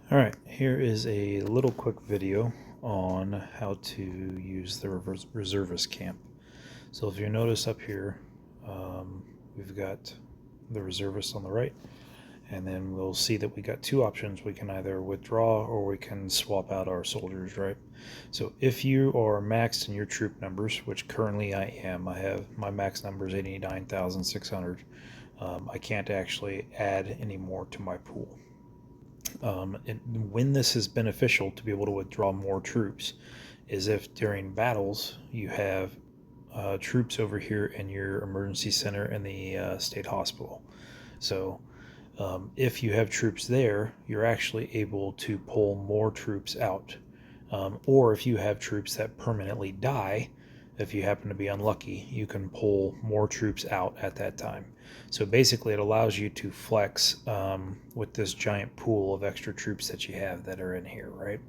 Alright, here is a little quick video on how to use the reservist camp. So if you notice up here, we've got the reservist on the right, and then we'll see that we got two options. We can either withdraw or we can swap out our soldiers, right? So if you are maxed in your troop numbers, which currently I am, I have my max number is 89,600. I can't actually add any more to my pool. When this is beneficial to be able to withdraw more troops is if during battles you have troops over here in your emergency center and the state hospital. So if you have troops there, you're actually able to pull more troops out. Or if you have troops that permanently die, if you happen to be unlucky, you can pull more troops out at that time. So basically, it allows you to flex with this giant pool of extra troops that you have that are in here, right?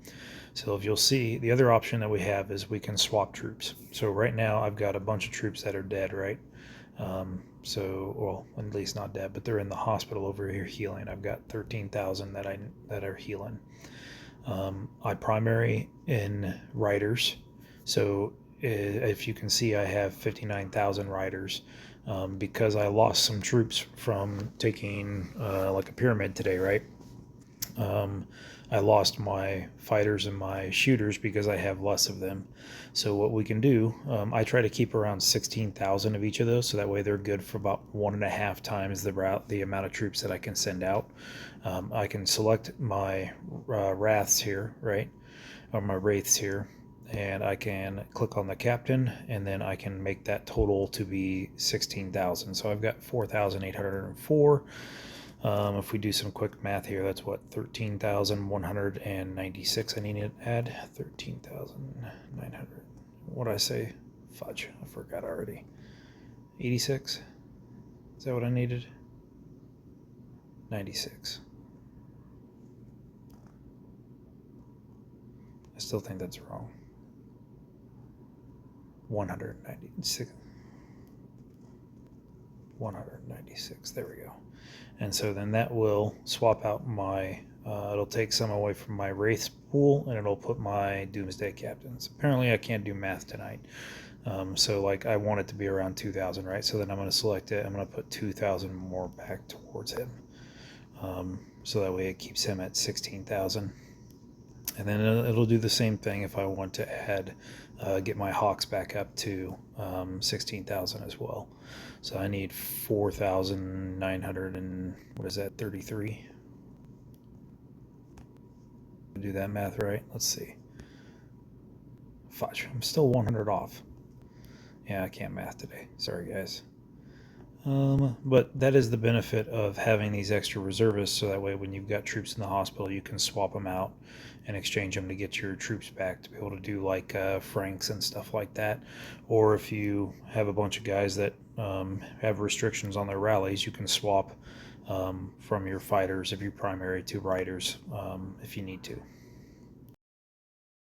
So if you'll see, the other option that we have is we can swap troops. So right now, I've got a bunch of troops that are dead, right? Well, at least not dead, but they're in the hospital over here healing. I've got 13,000 that are healing. I primary in riders, so if you can see, I have 59,000 riders because I lost some troops from taking like a pyramid today, right? I lost my fighters and my shooters because I have less of them. So what we can do, I try to keep around 16,000 of each of those, so that way they're good for about 1.5 times the amount of troops that I can send out. I can select my wraths here, right, or my wraiths here, and I can click on the captain, and then I can make that total to be 16,000. So I've got 4,804. If we do some quick math here, that's what, 13,196 I need to add. 13,900. What did I say? Fudge, I forgot already. 86? Is that what I needed? 96. I still think that's wrong. 196. 196. There we go. And so then that will swap out my it'll take some away from my wraith pool, and it'll put my doomsday captains. Apparently I can't do math tonight, so like I want it to be around 2,000, right? So then I'm going to select it. I'm going to put 2,000 more back towards him, so that way it keeps him at 16,000. And then it'll do the same thing if I want to add, get my hawks back up to 16,000 as well. So I need 4,900 and what is that, 33? Do that math right? Let's see. Fudge, I'm still 100 off. Yeah, I can't math today. Sorry, guys. But that is the benefit of having these extra reservists, so that way when you've got troops in the hospital, you can swap them out and exchange them to get your troops back to be able to do like franks and stuff like that. Or if you have a bunch of guys that have restrictions on their rallies, you can swap from your fighters of your primary to riders if you need to.